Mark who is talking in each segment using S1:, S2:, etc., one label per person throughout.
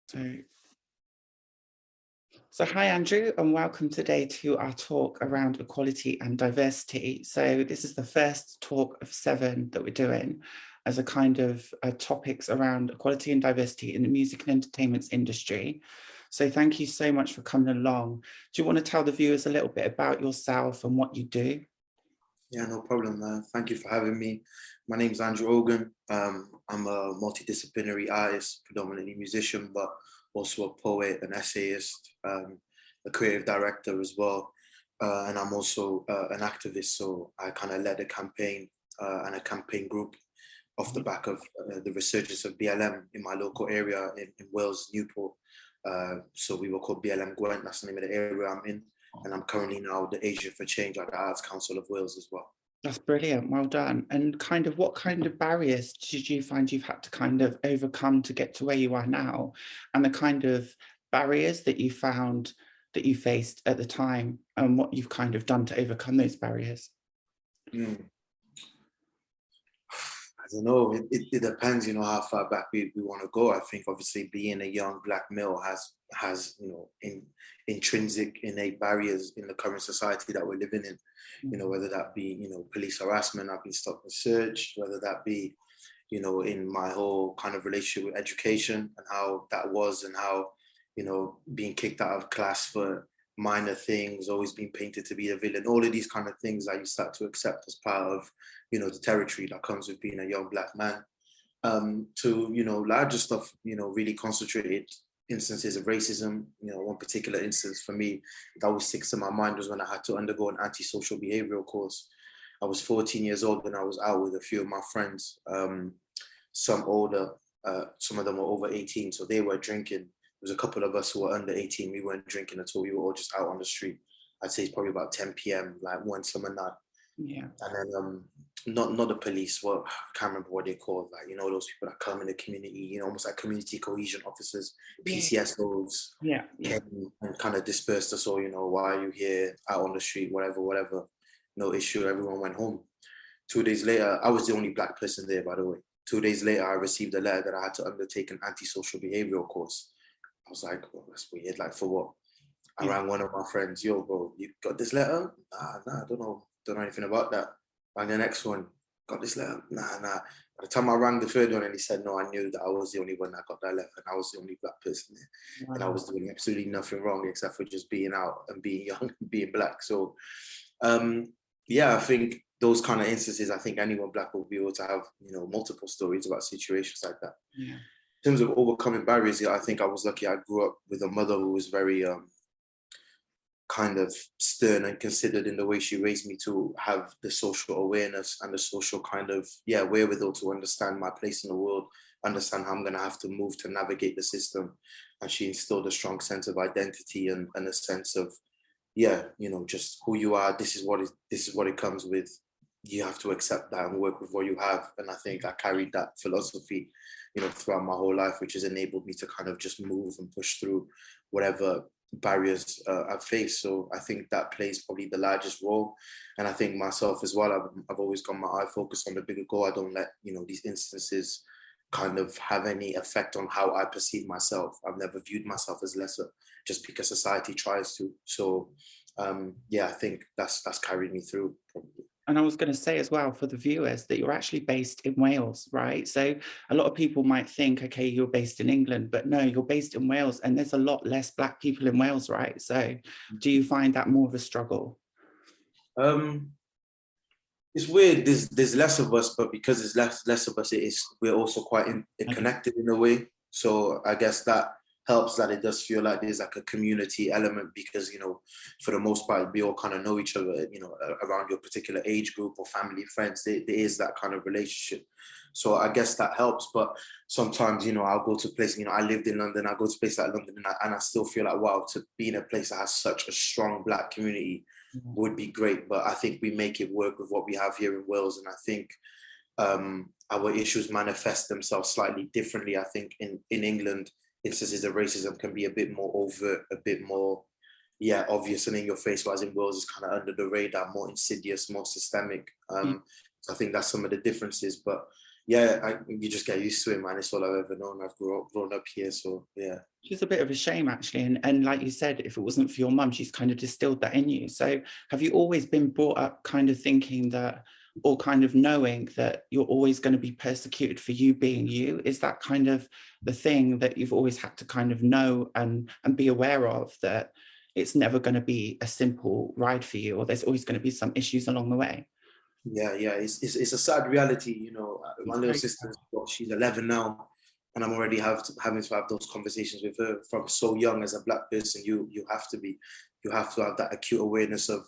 S1: So, so hi Andrew, and welcome today to our talk around equality and diversity. So this is the first talk of 7 that we're doing as a kind of topics around equality and diversity in the music and entertainment industry. So thank you so much for coming along. Do you want to tell the viewers a little bit about yourself and what you do?
S2: Yeah, no problem. Thank you for having me. My name is Andrew Ogun. I'm a multidisciplinary artist, predominantly musician, but also a poet, an essayist, a creative director as well. And I'm also an activist. So I kind of led a campaign and a campaign group off the back of the resurgence of BLM in my local area in Wales, Newport. So we were called BLM Gwent, that's the name of the area I'm in. And I'm currently now the agent for change at the Arts Council of Wales as well.
S1: That's brilliant, well done. And kind of what kind of barriers did you find you've had to kind of overcome to get to where you are now? And the kind of barriers that you found that you faced at the time and what you've kind of done to overcome those barriers?
S2: I don't know, it depends, how far back we want to go. I think obviously being a young Black male has intrinsic innate barriers in the current society that we're living in, whether that be, police harassment, I've been stopped and searched, whether that be, in my whole kind of relationship with education and how that was and how, being kicked out of class for minor things, always being painted to be a villain, all of these kind of things that you start to accept as part of, the territory that comes with being a young Black man, to, larger stuff, really concentrated instances of racism. One particular instance for me that always sticks in my mind was when I had to undergo an antisocial behavioral course. I was 14 years old when I was out with a few of my friends, some older, some of them were over 18, so they were drinking. There was a couple of us who were under 18, we weren't drinking at all, we were all just out on the street. I'd say it's probably about 10 p.m, like one summer night.
S1: Yeah.
S2: And then not the police, I can't remember what they're called, like, those people that come in the community, almost like community cohesion officers, PCSOs, came and kind of dispersed us all, why are you here, out on the street, whatever, no issue, everyone went home. 2 days later, I was the only Black person there, by the way. 2 days later, I received a letter that I had to undertake an antisocial behavioral course. I was like, well, that's weird, like for what? I rang one of my friends, yo, bro, you got this letter? Nah, I don't know anything about that. Rang the next one, got this letter? Nah. By the time I rang the third one and he said, no, I knew that I was the only one that got that letter and I was the only Black person there. Wow. And I was doing absolutely nothing wrong except for just being out and being young and being Black. So, I think those kind of instances, I think anyone Black will be able to have, multiple stories about situations like that. Yeah. In terms of overcoming barriers, I think I was lucky. I grew up with a mother who was very kind of stern and considered in the way she raised me, to have the social awareness and the social kind of wherewithal to understand my place in the world, understand how I'm going to have to move to navigate the system. And she instilled a strong sense of identity and a sense of just who you are. This is what it comes with. You have to accept that and work with what you have. And I think I carried that philosophy throughout my whole life, which has enabled me to kind of just move and push through whatever barriers I've faced. So I think that plays probably the largest role. And I think myself as well, I've always got my eye focused on the bigger goal. I don't let these instances kind of have any effect on how I perceive myself. I've never viewed myself as lesser just because society tries to. So I think that's carried me through probably.
S1: And I was going to say as well for the viewers that you're actually based in Wales, right? So a lot of people might think, okay, you're based in England, but no, you're based in Wales and there's a lot less Black people in Wales, right? So do you find that more of a struggle?
S2: It's weird, there's less of us, but because there's less of us, we're also quite connected in a way. So I guess that helps, that it does feel like there's like a community element, because for the most part we all kind of know each other, around your particular age group or family, friends. There is that kind of relationship, so I guess that helps. But sometimes I'll go to places, I lived in London, I go to places like London and I still feel like, wow, to be in a place that has such a strong Black community would be great. But I think we make it work with what we have here in Wales, and I think our issues manifest themselves slightly differently. I think in England, instances of racism can be a bit more overt, a bit more obvious and in your face, whereas in Wales is kind of under the radar, more insidious, more systemic. So I think that's some of the differences. But you just get used to it, man. It's all I've ever known. I've grown up here, so yeah.
S1: Which is a bit of a shame, actually. And like you said, if it wasn't for your mum, she's kind of distilled that in you. So have you always been brought up kind of thinking that, or kind of knowing that you're always going to be persecuted for you being you? Is that kind of the thing that you've always had to kind of know and be aware of, that it's never going to be a simple ride for you, or there's always going to be some issues along the way?
S2: Yeah, it's a sad reality, you know. My little sister, she's 11 now, and I'm already having to have those conversations with her from so young. As a Black person, you have to have that acute awareness of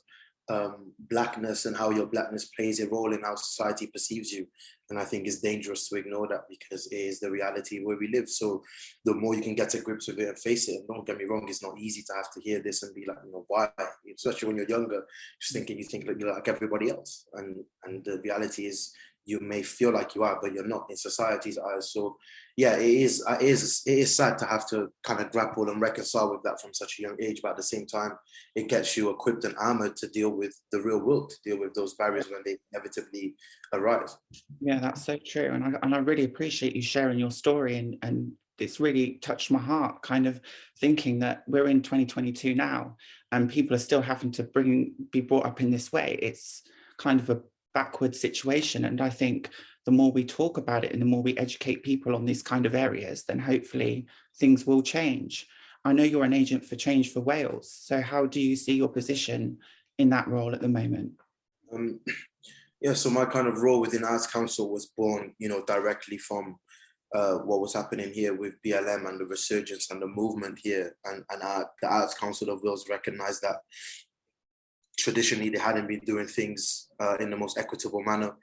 S2: Blackness and how your Blackness plays a role in how society perceives you. And I think it's dangerous to ignore that, because it is the reality where we live. So the more you can get to grips with it and face it, and don't get me wrong, it's not easy to have to hear this and be like, you know, why? Especially when you're younger, just thinking you think like you're like everybody else. And the reality is, you may feel like you are, but you're not in society's eyes. So yeah, it is sad to have to kind of grapple and reconcile with that from such a young age. But at the same time, it gets you equipped and armored to deal with the real world, to deal with those barriers when they inevitably arise.
S1: Yeah, that's so true. And I really appreciate you sharing your story, and it's really touched my heart, kind of thinking that we're in 2022 now and people are still having to be brought up in this way. It's kind of a backward situation. And I think the more we talk about it and the more we educate people on these kind of areas, then hopefully things will change. I know you're an agent for change for Wales. So how do you see your position in that role at the moment?
S2: Yeah, so my kind of role within Arts Council was born, you know, directly from what was happening here with BLM and the resurgence and the movement here. And the Arts Council of Wales recognised that traditionally they hadn't been doing things in the most equitable manner,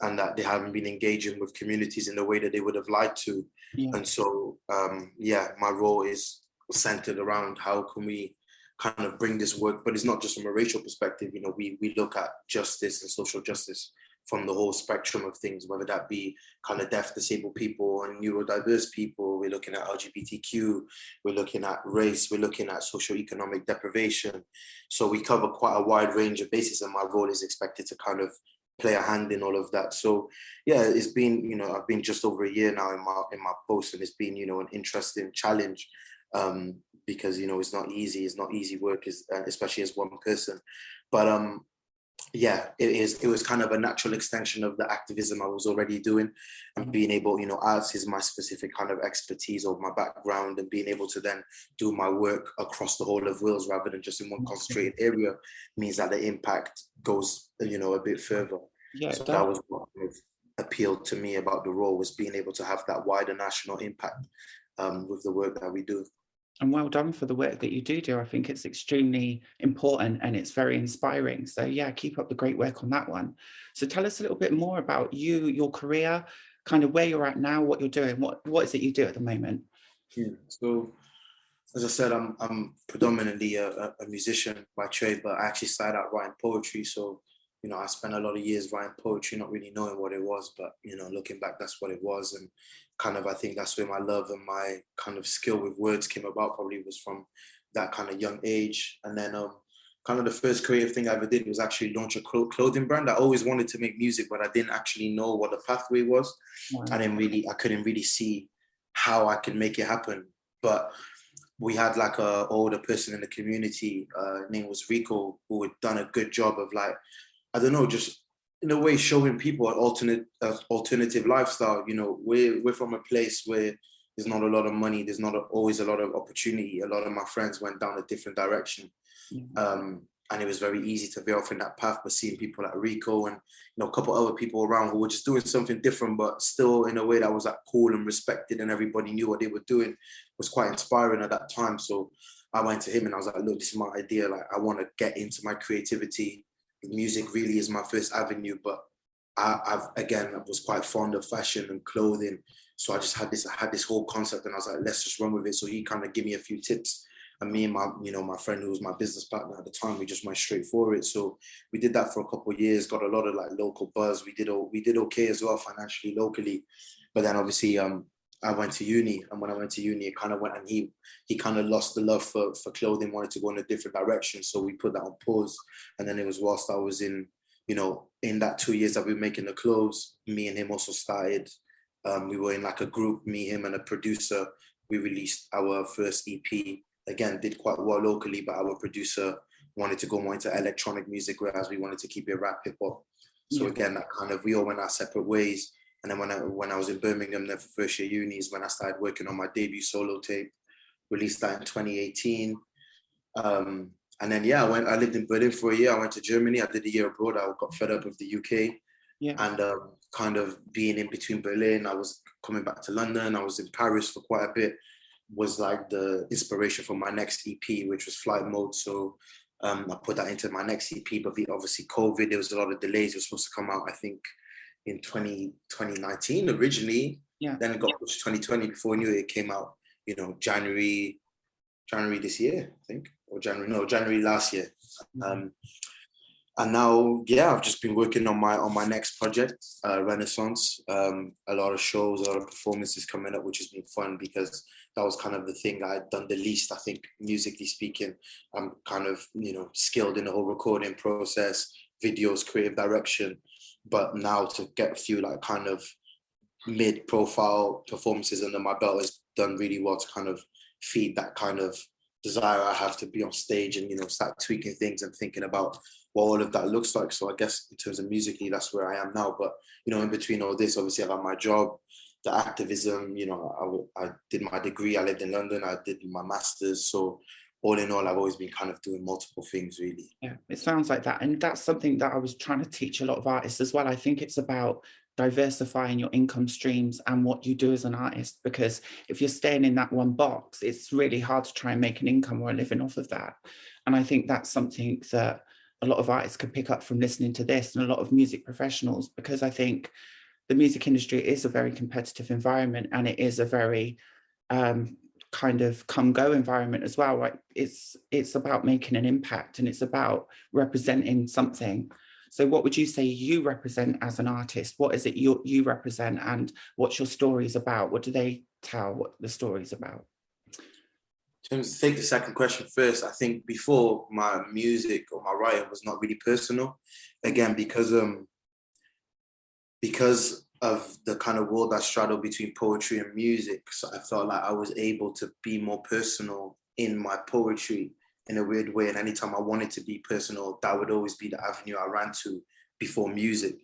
S2: and that they haven't been engaging with communities in the way that they would have liked to. Yeah. And so, my role is centered around how can we kind of bring this work, but it's not just from a racial perspective. You know, we look at justice and social justice from the whole spectrum of things, whether that be kind of deaf, disabled people and neurodiverse people. We're looking at LGBTQ, we're looking at race, we're looking at socioeconomic deprivation. So we cover quite a wide range of bases, and my role is expected to kind of play a hand in all of that. So yeah, it's been, you know, I've been just over a year now in my post, and it's been, you know, an interesting challenge, because, you know, it's not easy work, especially as one person. But it was kind of a natural extension of the activism I was already doing, and being able, you know, arts is my specific kind of expertise or my background, and being able to then do my work across the whole of Wales rather than just in one concentrated area means that the impact goes, you know, a bit further. Yeah, so that was what appealed to me about the role, was being able to have that wider national impact with the work that we do.
S1: And well done for the work that you do. I think it's extremely important and it's very inspiring. So yeah, keep up the great work on that one. So tell us a little bit more about you, your career, kind of where you're at now, what you're doing. What is it you do at the moment?
S2: Yeah, so as I said, I'm predominantly a musician by trade, but I actually started out writing poetry. So, you know, I spent a lot of years writing poetry, not really knowing what it was, but, you know, looking back, that's what it was. And kind of, I think that's where my love and my kind of skill with words came about, probably was from that kind of young age. And then kind of the first creative thing I ever did was actually launch a clothing brand. I always wanted to make music, but I didn't actually know what the pathway was. Wow. I couldn't really see how I could make it happen. But we had like a older person in the community, name was Rico, who had done a good job of, like, I don't know, just in a way showing people an alternative lifestyle. You know, we're from a place where there's not a lot of money, there's not always a lot of opportunity. A lot of my friends went down a different direction. Mm-hmm. And it was very easy to veer off in that path, but seeing people like Rico and, you know, a couple other people around who were just doing something different, but still in a way that was like cool and respected and everybody knew what they were doing, was quite inspiring at that time. So I went to him and I was like, look, this is my idea. Like, I want to get into my creativity. Music really is my first avenue, but I was quite fond of fashion and clothing. So I had this whole concept, and I was like, let's just run with it. So he kind of gave me a few tips. And me and my friend who was my business partner at the time, we just went straight for it. So we did that for a couple of years, got a lot of like local buzz. We did okay as well financially, locally. But then obviously I went to uni, and when I went to uni, it kind of went, and he kind of lost the love for clothing, wanted to go in a different direction. So we put that on pause. And then it was whilst I was in that 2 years that we were making the clothes, me and him also started. We were in like a group, me, him, and a producer, we released our first EP. Again, did quite well locally, but our producer wanted to go more into electronic music, whereas we wanted to keep it rap, hip hop. So again, that kind of, we all went our separate ways. And then when I was in Birmingham then for first year uni is when I started working on my debut solo tape, released that in 2018. And then, I lived in Berlin for a year. I went to Germany. I did a year abroad. I got fed up with the UK. And kind of being in between Berlin, I was coming back to London. I was in Paris for quite a bit, was like the inspiration for my next EP, which was Flight Mode. So I put that into my next EP, but obviously COVID, there was a lot of delays. It was supposed to come out, I think, in 2019 originally. Then it got pushed to 2020. Before we knew it, it came out, January this year, I think, or January last year. And now, I've just been working on my next project, Renaissance. A lot of shows, a lot of performances coming up, which has been fun because that was kind of the thing I had done the least, I think, musically speaking. I'm kind of, skilled in the whole recording process, videos, creative direction. But now to get a few like kind of mid-profile performances under my belt has done really well to kind of feed that kind of desire I have to be on stage and, start tweaking things and thinking about what all of that looks like. So I guess in terms of musically, that's where I am now. But, in between all this, obviously I've had my job, the activism, I did my degree, I lived in London, I did my master's. So all in all, I've always been kind of doing multiple things, really.
S1: Yeah, it sounds like that. And that's something that I was trying to teach a lot of artists as well. I think it's about diversifying your income streams and what you do as an artist, because if you're staying in that one box, it's really hard to try and make an income or a living off of that. And I think that's something that a lot of artists could pick up from listening to this, and a lot of music professionals, because I think the music industry is a very competitive environment, and it is a very kind of come go environment as well. Like it's about making an impact, and it's about representing something. So what would you say you represent as an artist? What is it you represent, and what's your stories about? What do they tell, what the story's about?
S2: To take the second question first, I think before, my music or my writing was not really personal. Again, because of the kind of world I straddle between poetry and music, so I felt like I was able to be more personal in my poetry in a weird way. And anytime I wanted to be personal, that would always be the avenue I ran to before music.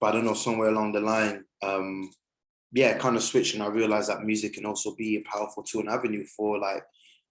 S2: But I don't know, somewhere along the line, it kind of switched, and I realized that music can also be a powerful tool and avenue for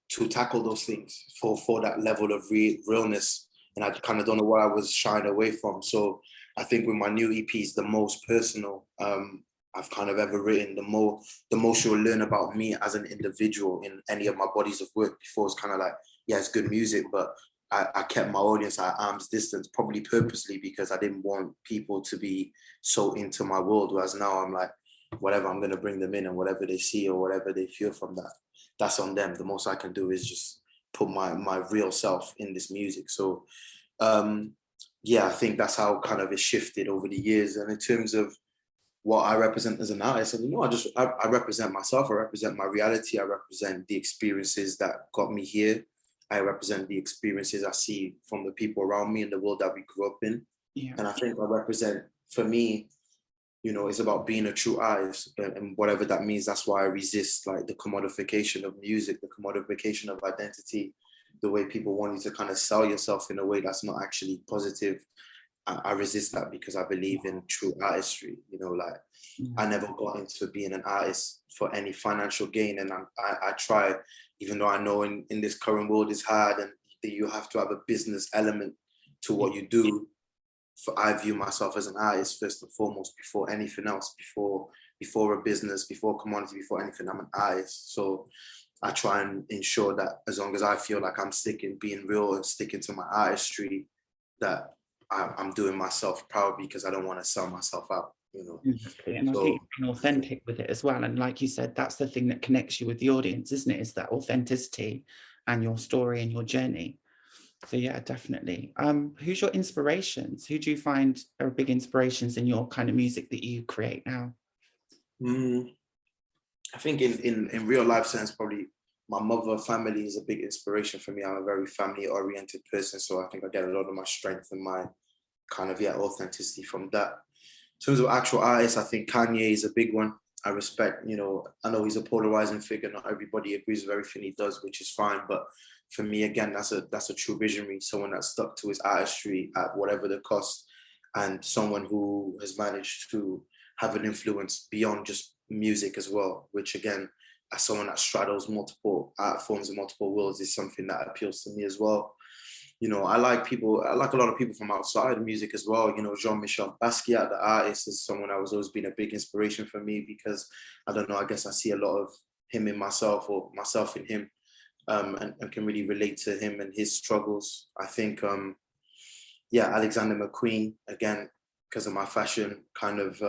S2: to tackle those things, for that level of realness. And I kind of don't know what I was shying away from. So I think with my new EPs, the most personal I've kind of ever written, the most you'll learn about me as an individual in any of my bodies of work. Before, it's kind of like, it's good music, but I kept my audience at arm's distance, probably purposely, because I didn't want people to be so into my world. Whereas now I'm like, whatever, I'm going to bring them in, and whatever they see or whatever they feel from that, that's on them. The most I can do is just put my real self in this music. So I think that's how kind of it shifted over the years. And in terms of what I represent as an artist, I represent myself. I represent my reality. I represent the experiences that got me here. I represent the experiences I see from the people around me in the world that we grew up in. And I think I represent, for me, it's about being a true artist, and whatever that means. That's why I resist like the commodification of music, the commodification of identity, the way people want you to kind of sell yourself in a way that's not actually positive. I resist that, because I believe in true artistry. I never got into being an artist for any financial gain, and I try, even though I know in this current world it's hard, and that you have to have a business element to what you do. I view myself as an artist first and foremost, before anything else, before a business, before commodity, before anything. I'm an artist. So I try and ensure that as long as I feel like I'm being real and sticking to my artistry, that I'm doing myself proud, because I don't want to sell myself out,
S1: Exactly. And I think you're authentic with it as well. And like you said, that's the thing that connects you with the audience, isn't it? Is that authenticity and your story and your journey. So yeah, definitely. Who's your inspirations? Who do you find are big inspirations in your kind of music that you create now?
S2: I think in real life sense, probably my mother family is a big inspiration for me. I'm a very family oriented person, so I think I get a lot of my strength and my kind of authenticity from that. In terms of actual artists, I think Kanye is a big one. I respect, you know, I know he's a polarizing figure. Not everybody agrees with everything he does, which is fine. But for me, again, that's a true visionary, someone that stuck to his artistry at whatever the cost, and someone who has managed to have an influence beyond just music as well, which again, as someone that straddles multiple art forms and multiple worlds, is something that appeals to me as well. You know, I like a lot of people from outside of music as well. You know, Jean-Michel Basquiat, the artist, is someone that was always been a big inspiration for me, because I don't know, I guess I see a lot of him in myself, or myself in him, and can really relate to him and his struggles. I think, yeah, Alexander McQueen, again, because of my fashion kind of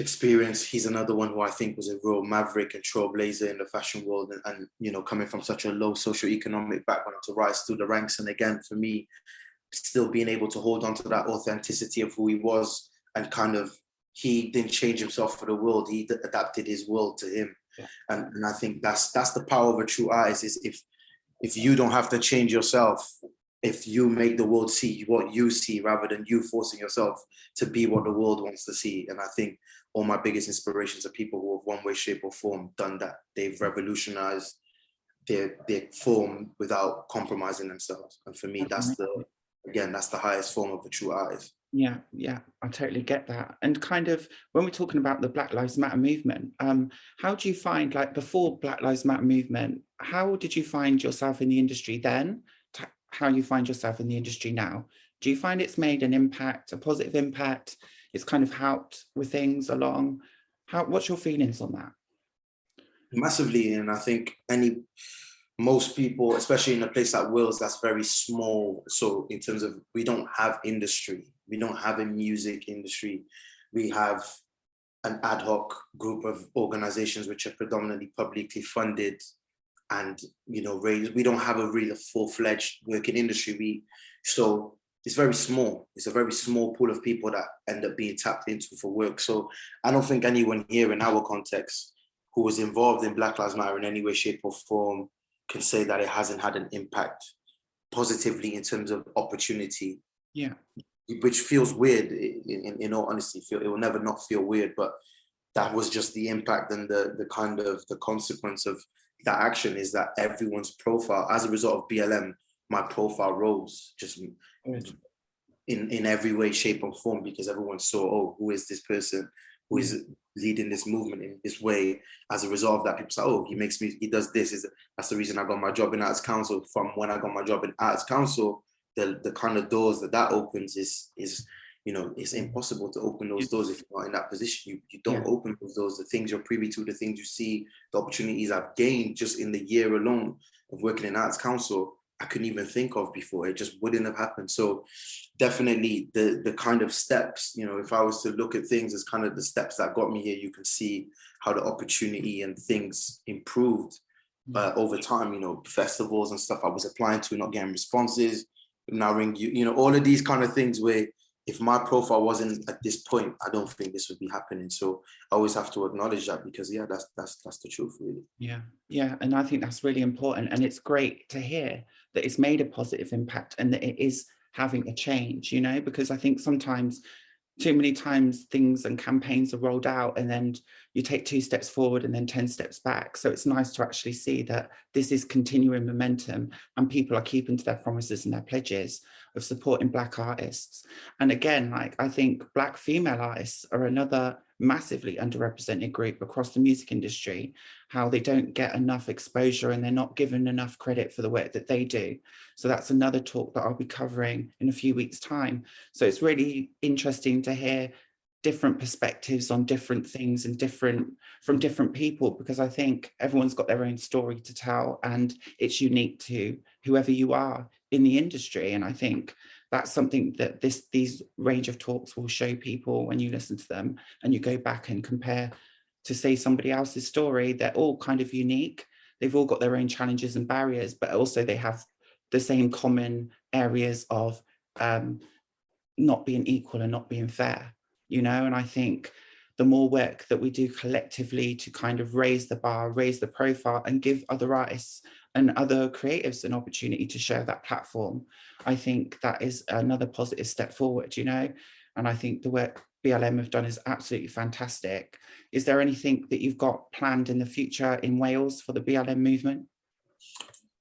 S2: experience. He's another one who I think was a real maverick and trailblazer in the fashion world, and you know, coming from such a low socioeconomic background to rise through the ranks. And again, for me, still being able to hold on to that authenticity of who he was, and kind of, he didn't change himself for the world, he adapted his world to him. Yeah. And I think that's the power of a true artist, is if you don't have to change yourself, if you make the world see what you see, rather than you forcing yourself to be what the world wants to see. And I think all my biggest inspirations are people who have one way, shape or form done that. They've revolutionized their form without compromising themselves. And for me, that's the highest form of a true artist.
S1: Yeah, I totally get that. And kind of, when we're talking about the Black Lives Matter movement, how do you find, like before Black Lives Matter movement, how did you find yourself in the industry then? How you find yourself in the industry now? Do you find it's made an impact, a positive impact? It's kind of helped with things along? What's your feelings on that?
S2: Massively. And I think most people, especially in a place like Wales, that's very small. So in terms of, we don't have industry. We don't have a music industry. We have an ad hoc group of organizations which are predominantly publicly funded, and, you know, we don't have a real full-fledged working industry. So it's very small. It's a very small pool of people that end up being tapped into for work. So I don't think anyone here in our context who was involved in Black Lives Matter in any way, shape or form can say that it hasn't had an impact positively in terms of opportunity.
S1: Yeah.
S2: Which feels weird, in all honesty. It will never not feel weird, but that was just the impact, and the kind of the consequence of that action is that everyone's profile, as a result of BLM, my profile rose just in every way, shape or form, because everyone saw, oh, who is this person who is leading this movement in this way? As a result of that, people say, oh, he does this. That's the reason I got my job in Arts Council. From when I got my job in Arts Council, the kind of doors that opens is, you know, it's impossible to open those doors if you're not in that position. You don't open those doors. The things you're privy to, the things you see, the opportunities I've gained just in the year alone of working in Arts Council, I couldn't even think of before. It just wouldn't have happened. So definitely the kind of steps, you know, if I was to look at things as kind of the steps that got me here, you can see how the opportunity and things improved over time. You know, festivals and stuff I was applying to, not getting responses. Now ring you know, all of these kind of things where if my profile wasn't at this point, I don't think this would be happening. So I always have to acknowledge that, because that's the truth, really.
S1: Yeah, and I think that's really important, and it's great to hear that it's made a positive impact and that it is having a change, you know, because I think sometimes, too many times, things and campaigns are rolled out and then you take 2 steps forward and then 10 steps back. So it's nice to actually see that this is continuing momentum and people are keeping to their promises and their pledges of supporting Black artists. And again, like, I think Black female artists are another massively underrepresented group across the music industry, how they don't get enough exposure and they're not given enough credit for the work that they do. So that's another talk that I'll be covering in a few weeks' time. So it's really interesting to hear different perspectives on different things and from different people, because I think everyone's got their own story to tell and it's unique to whoever you are in the industry. And I think that's something that these range of talks will show people when you listen to them and you go back and compare to, say, somebody else's story. They're all kind of unique. They've all got their own challenges and barriers, but also they have the same common areas of not being equal and not being fair, you know. And I think the more work that we do collectively to kind of raise the bar, raise the profile, and give other artists and other creatives an opportunity to share that platform, I think that is another positive step forward, you know. And I think the work BLM have done is absolutely fantastic. Is there anything that you've got planned in the future in Wales for the BLM movement?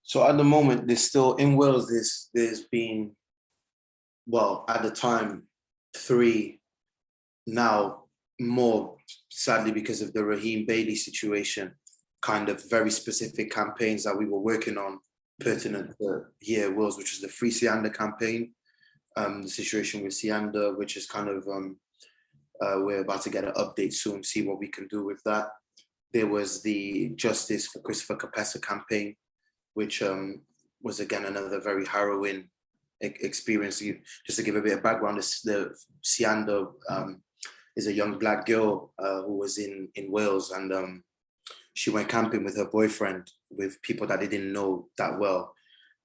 S2: So at the moment, there's still, in Wales, there's been, well, at the time, 3, now more, sadly, because of the Raheem Bailey situation, kind of very specific campaigns that we were working on pertinent to here Wales, which was the Free Sianda campaign, the situation with Sianda, which is kind of, we're about to get an update soon, see what we can do with that. There was the Justice for Christopher Kapesa campaign, which was again another very harrowing experience. Just to give a bit of background, the Sianda is a young Black girl who was in Wales, and she went camping with her boyfriend, with people that they didn't know that well.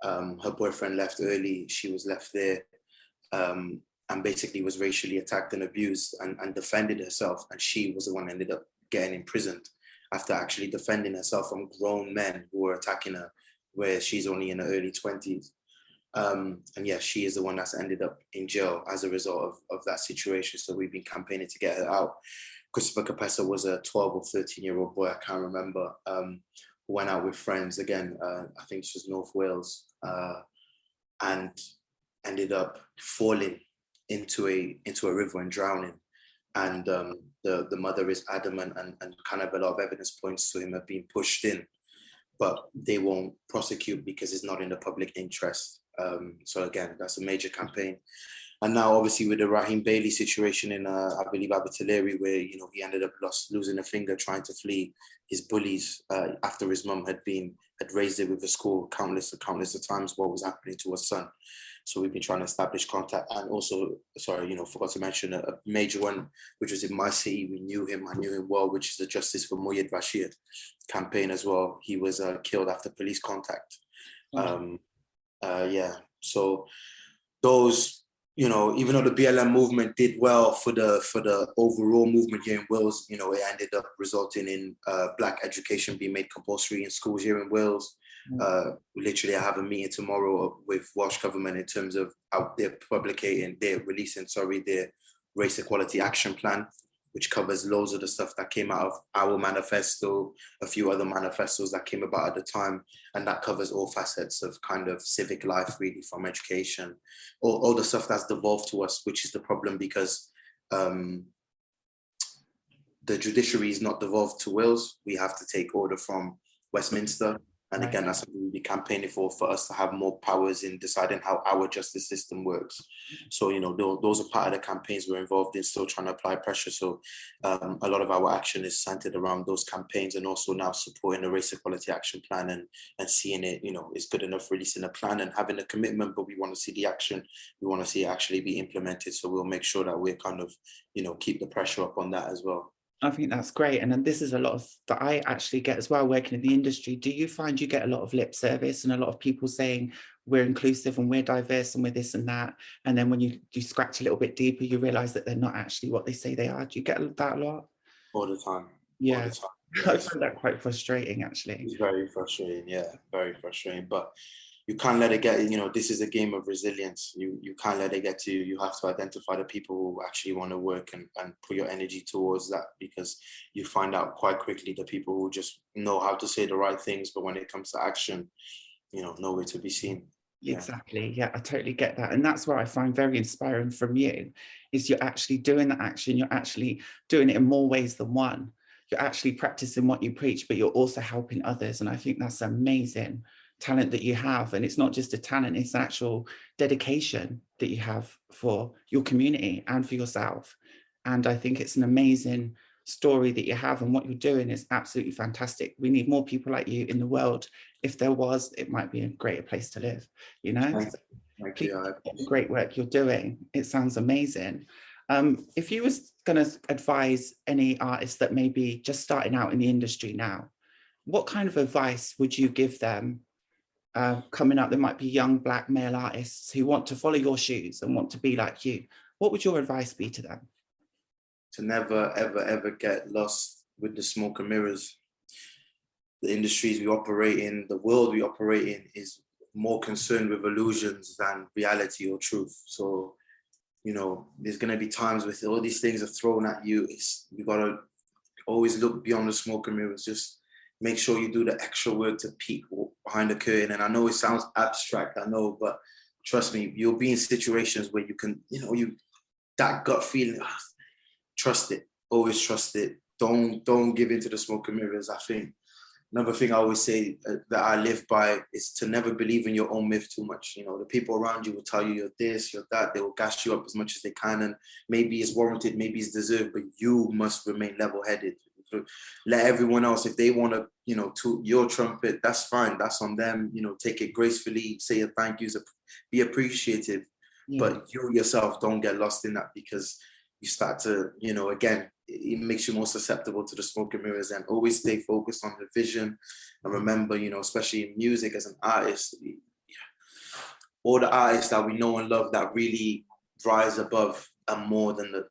S2: Her boyfriend left early, she was left there, and basically was racially attacked and abused, and defended herself, and she was the one that ended up getting imprisoned after actually defending herself from grown men who were attacking her, where she's only in her early 20s. And yeah, she is the one that's ended up in jail as a result of that situation. So we've been campaigning to get her out. Christopher Kapesa was a 12 or 13-year-old boy, I can't remember, who went out with friends, again, I think this was North Wales, and ended up falling into a river and drowning. And the mother is adamant, and kind of a lot of evidence points to him of being pushed in, but they won't prosecute because it's not in the public interest. So again, that's a major campaign. And now obviously with the Raheem Bailey situation in, I believe, Abertillery, where, you know, he ended up losing a finger trying to flee his bullies after his mum had raised it with the school countless of times what was happening to her son. So we've been trying to establish contact, and also, sorry, you know, forgot to mention a major one, which was in my city. I knew him well, which is the Justice for Moyed Bashir campaign as well. He was killed after police contact. Yeah, so those, you know, even though the BLM movement did well for the overall movement here in Wales, you know, it ended up resulting in Black education being made compulsory in schools here in Wales. Literally, I have a meeting tomorrow with Welsh government in terms of how they're releasing their race equality action plan, which covers loads of the stuff that came out of our manifesto, a few other manifestos that came about at the time, and that covers all facets of kind of civic life, really, from education, all the stuff that's devolved to us, which is the problem, because the judiciary is not devolved to Wales. We have to take order from Westminster. And again, that's something we'll be campaigning for us to have more powers in deciding how our justice system works. So, you know, those are part of the campaigns we're involved in, still trying to apply pressure. So a lot of our action is centered around those campaigns, and also now supporting the race equality action plan and seeing it, you know, is good enough releasing a plan and having a commitment, but we want to see the action. We want to see it actually be implemented. So we'll make sure that we're kind of, you know, keep the pressure up on that as well.
S1: I think that's great. And then this is a lot of that I actually get as well, working in the industry. Do you find you get a lot of lip service and a lot of people saying we're inclusive and we're diverse and we're this and that? And then when you scratch a little bit deeper, you realize that they're not actually what they say they are. Do you get that a lot?
S2: All the time.
S1: Yeah.
S2: All the time.
S1: I find that quite frustrating, actually.
S2: It's very frustrating. Yeah, very frustrating. But you can't let it get, you know, this is a game of resilience. You can't let it get to you. You have to identify the people who actually want to work and put your energy towards that, because you find out quite quickly the people who just know how to say the right things, but when it comes to action, you know, nowhere to be seen.
S1: Yeah. Exactly. Yeah, I totally get that. And that's what I find very inspiring from you, is you're actually doing the action. You're actually doing it in more ways than one. You're actually practicing what you preach, but you're also helping others. And I think that's amazing talent that you have. And it's not just a talent, it's actual dedication that you have for your community and for yourself. And I think it's an amazing story that you have, and what you're doing is absolutely fantastic. We need more people like you in the world. If there was, it might be a greater place to live, you know?
S2: Thank you.
S1: Great work you're doing. It sounds amazing. If you was going to advise any artists that may be just starting out in the industry now, what kind of advice would you give them coming up? There might be young Black male artists who want to follow your shoes and want to be like you. What would your advice be to them?
S2: To never, ever, ever get lost with the smoke and mirrors. The industries we operate in, the world we operate in, is more concerned with illusions than reality or truth. So you know, there's going to be times with all these things are thrown at you. You got to always look beyond the smoke and mirrors. Just make sure you do the extra work to peek behind the curtain. And I know it sounds abstract, I know, but trust me, you'll be in situations where you can, you know, that gut feeling, trust it, always trust it. Don't give in to the smoke and mirrors. I think another thing I always say that I live by is to never believe in your own myth too much. You know, the people around you will tell you you're this, you're that. They will gas you up as much as they can. And maybe it's warranted, maybe it's deserved, but you must remain level-headed. Let everyone else, if they want to, you know, toot your trumpet, that's fine. That's on them. You know, take it gracefully, say a thank yous, be appreciative. Yeah. But you yourself don't get lost in that, because you start to, you know, again, it makes you more susceptible to the smoke and mirrors. And always stay focused on the vision. And remember, you know, especially in music as an artist, all the artists that we know and love that really rise above and more than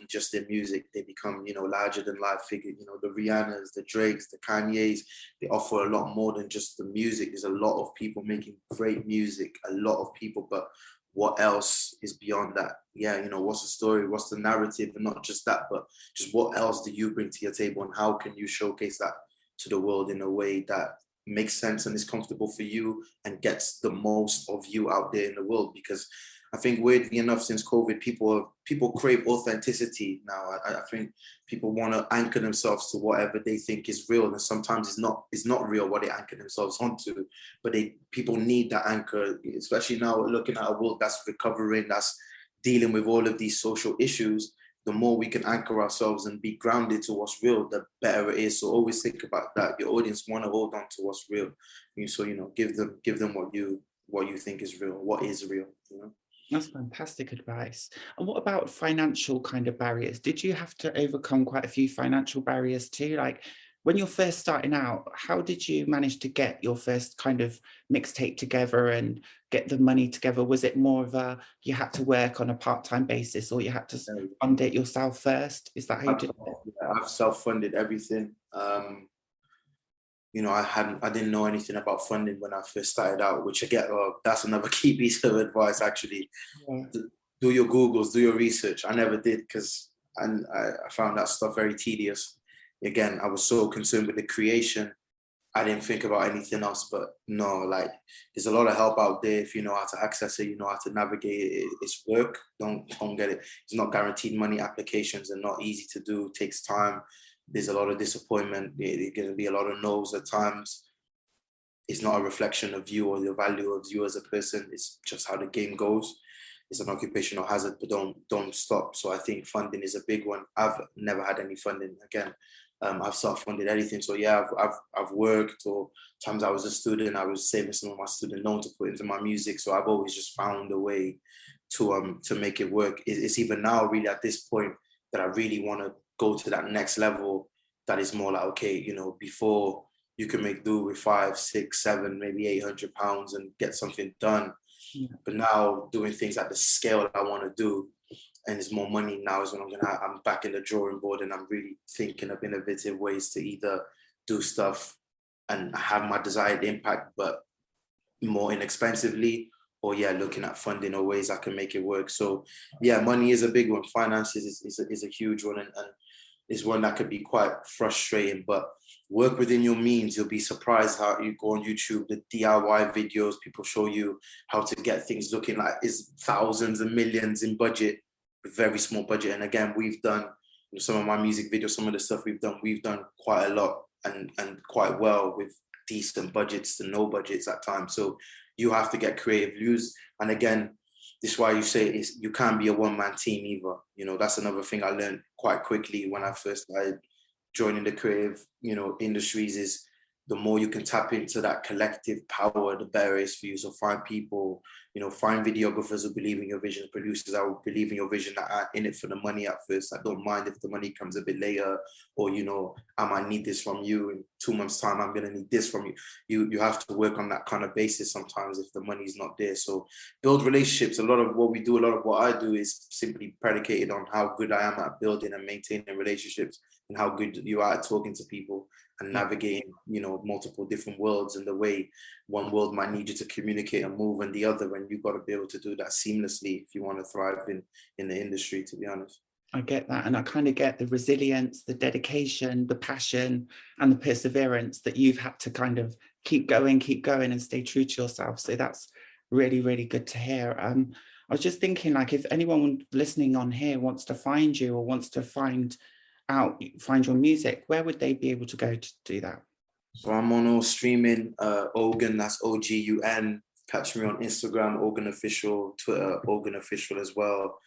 S2: just their music, they become, you know, larger than life figure. You know, the Rihannas, the Drakes, the Kanyes, they offer a lot more than just the music. There's a lot of people making great music, a lot of people, but what else is beyond that? Yeah, you know, what's the story? What's the narrative? And not just that, but just what else do you bring to your table, and how can you showcase that to the world in a way that makes sense and is comfortable for you and gets the most of you out there in the world? Because I think, weirdly enough, since COVID, people crave authenticity now. I think people want to anchor themselves to whatever they think is real, and sometimes it's not real what they anchor themselves onto. But people need that anchor, especially now looking at a world that's recovering, that's dealing with all of these social issues. The more we can anchor ourselves and be grounded to what's real, the better it is. So always think about that. Your audience want to hold on to what's real, so, you know, give them what you think is real, what is real, you know.
S1: That's fantastic advice. And what about financial kind of barriers? Did you have to overcome quite a few financial barriers too? Like when you're first starting out, how did you manage to get your first kind of mixtape together and get the money together? Was it more of you had to work on a part-time basis, or you had to fund it yourself first? Is that how you did it?
S2: Yeah, I've self-funded everything. You know, I didn't know anything about funding when I first started out, which again, that's another key piece of advice, actually. Yeah. Do your Googles, do your research. I never did, because I found that stuff very tedious. Again, I was so consumed with the creation, I didn't think about anything else. But no, like, there's a lot of help out there if you know how to access it, you know how to navigate it. It's work. Don't get it. It's not guaranteed money. Applications are not easy to do. It takes time. There's a lot of disappointment. There's going to be a lot of no's at times. It's not a reflection of you or the value of you as a person. It's just how the game goes. It's an occupational hazard, but don't stop. So I think funding is a big one. I've never had any funding. Again, I've self-funded everything. So yeah, I've worked, or times I was a student, I was saving some of my student loan to put into my music. So I've always just found a way to make it work. It's even now really at this point that I really want to go to that next level. That is more like, okay, you know, before you can make do with 5, 6, 7, maybe £800 and get something done. Yeah. But now doing things at the scale that I want to do, and there's more money now, is when I'm back in the drawing board, and I'm really thinking of innovative ways to either do stuff and have my desired impact, but more inexpensively, or looking at funding or ways I can make it work. So money is a big one. Finances is a huge one, and is one that could be quite frustrating, but work within your means. You'll be surprised how you go on YouTube, the DIY videos, people show you how to get things looking like it's thousands and millions in budget, very small budget. And again, we've done some of my music videos, some of the stuff we've done quite a lot and quite well with decent budgets to no budgets at times. So you have to get creative views. And again, this is why you say is you can't be a one-man team either. You know, that's another thing I learned quite quickly when I first started joining the creative, industries, is the more you can tap into that collective power, the better it is for you. So find people, find videographers who believe in your vision, producers that will believe in your vision, that are in it for the money at first. I don't mind if the money comes a bit later, or, I might need this from you in 2 months' time. I'm going to need this from you. You have to work on that kind of basis sometimes if the money's not there. So build relationships. A lot of what I do is simply predicated on how good I am at building and maintaining relationships, and how good you are at talking to people. and navigating, you know, multiple different worlds, and the way one world might need you to communicate and move and the other, and you've got to be able to do that seamlessly if you want to thrive in the industry, to be honest.
S1: I get that. And I kind of get the resilience, the dedication, the passion, and the perseverance that you've had to kind of keep going and stay true to yourself. So that's really, really good to hear. I was just thinking, like, if anyone listening on here wants to find you or wants to find your music, where would they be able to go to do that?
S2: So I'm on all streaming, Ogun, that's Ogun. Catch me on Instagram, Ogun Official, Twitter, Ogun Official as well.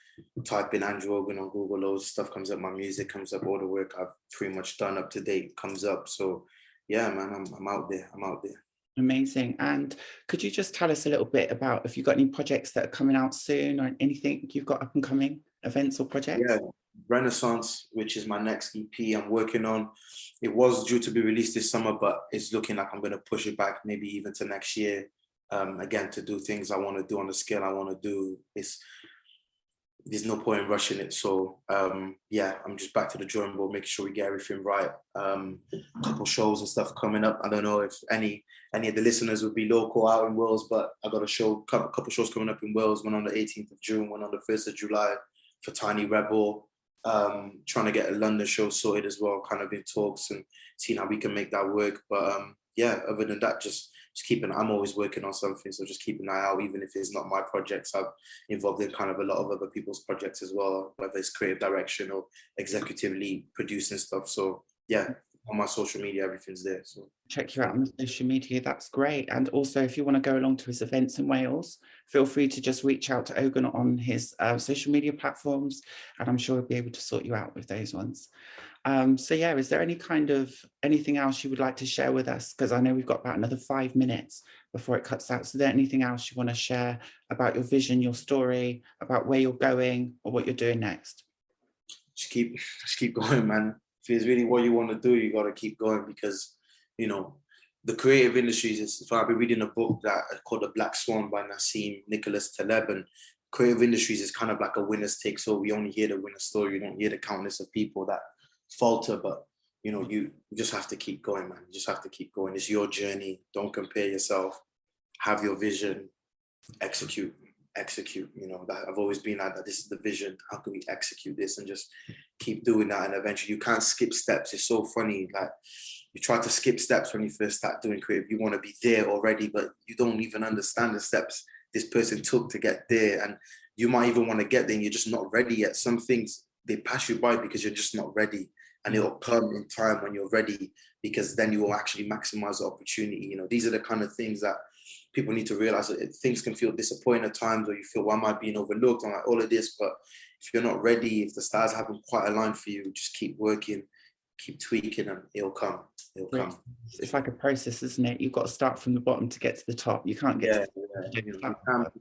S2: Type in Andrew Ogun on Google, loads of stuff comes up, my music comes up, all the work I've pretty much done up to date comes up. So yeah, man, I'm out there.
S1: Amazing. And could you just tell us a little bit about if you've got any projects that are coming out soon, or anything you've got up and coming, events or projects?
S2: Yeah, Renaissance, which is my next EP I'm working on. It was due to be released this summer, but it's looking like I'm going to push it back maybe even to next year. Again, to do things I want to do on the scale I want to do. There's no point in rushing it. So yeah, I'm just back to the drawing board, making sure we get everything right. A couple shows and stuff coming up. I don't know if any of the listeners would be local out in Wales, but I got a couple shows coming up in Wales, one on the 18th of June, one on the 1st of July for Tiny Rebel. Trying to get a London show sorted as well, kind of in talks and seeing how we can make that work. But yeah, other than that, just I'm always working on something, so just keep an eye out, even if it's not my projects. I'm involved in kind of a lot of other people's projects as well, whether it's creative direction or executively producing stuff. So yeah, on my social media, everything's there. So
S1: check you out on the social media. That's great. And also, if you want to go along to his events in Wales, feel free to just reach out to Ogun on his social media platforms, and I'm sure he'll be able to sort you out with those ones. So yeah, is there anything else you would like to share with us? Because I know we've got about another 5 minutes before it cuts out. So is there anything else you want to share about your vision, your story, about where you're going or what you're doing next?
S2: Just keep going, man. If it's really what you want to do, you got to keep going, because, you know, the creative industries, I've been reading a book that called The Black Swan by Nassim Nicholas Taleb, and creative industries is kind of like a winner's takes all. We only hear the winner story. You don't hear the countless of people that falter, but you know, you just have to keep going, man. You just have to keep going. It's your journey. Don't compare yourself. Have your vision. Execute. You know, that I've always been like that. This is the vision. How can we execute this? And just keep doing that. And eventually, you can't skip steps. It's so funny. Like, you try to skip steps when you first start doing creative. You want to be there already, but you don't even understand the steps this person took to get there. And you might even want to get there and you're just not ready yet. Some things, they pass you by because you're just not ready. And it'll come in time when you're ready, because then you will actually maximize the opportunity. You know, these are the kind of things that people need to realize, that things can feel disappointing at times, or you feel, why am I being overlooked? I'm like, all of this, but if you're not ready, if the stars haven't quite aligned for you, just keep working, keep tweaking, and it'll come.
S1: It's like a process, isn't it? You've got to start from the bottom to get to the top. You can't get to the top.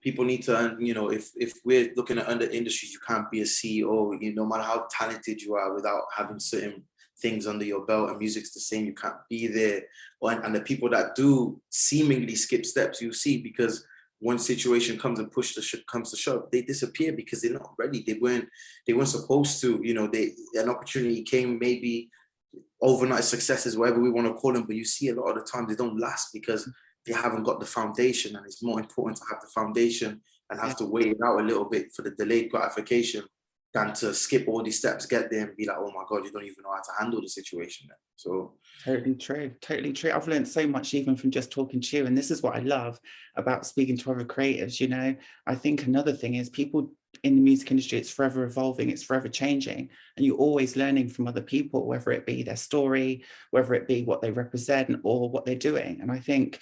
S2: People need to, you know, if we're looking at other industries, you can't be a CEO, you know, no matter how talented you are, without having certain things under your belt. And music's the same. You can't be there. And the people that do seemingly skip steps, you see, because when situation comes and comes to shove, they disappear because they're not ready. They weren't supposed to, you know, an opportunity came, maybe overnight successes, whatever we want to call them, but you see a lot of the time they don't last because they haven't got the foundation. And it's more important to have the foundation and have to wait it out a little bit for the delayed gratification than to skip all these steps, get there and be like, oh my God, you don't even know how to handle the situation then. So
S1: totally true. I've learned so much even from just talking to you. And this is what I love about speaking to other creatives. You know, I think another thing is people in the music industry, it's forever evolving, it's forever changing. And you're always learning from other people, whether it be their story, whether it be what they represent or what they're doing. And I think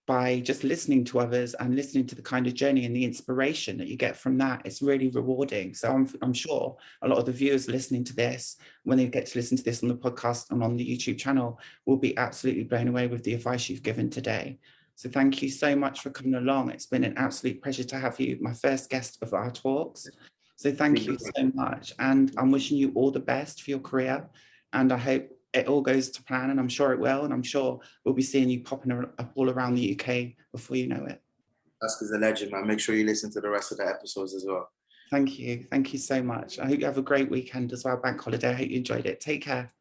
S1: by just listening to others and listening to the kind of journey and the inspiration that you get from that, it's really rewarding. So I'm sure a lot of the viewers listening to this, when they get to listen to this on the podcast and on the YouTube channel, will be absolutely blown away with the advice you've given today. So thank you so much for coming along. It's been an absolute pleasure to have you, my first guest of our talks. So thank you so much. And I'm wishing you all the best for your career. And I hope it all goes to plan, and I'm sure it will. And I'm sure we'll be seeing you popping up all around the UK before you know it.
S2: Oscar's a legend, man. Make sure you listen to the rest of the episodes as well.
S1: Thank you. Thank you so much. I hope you have a great weekend as well, bank holiday. I hope you enjoyed it. Take care.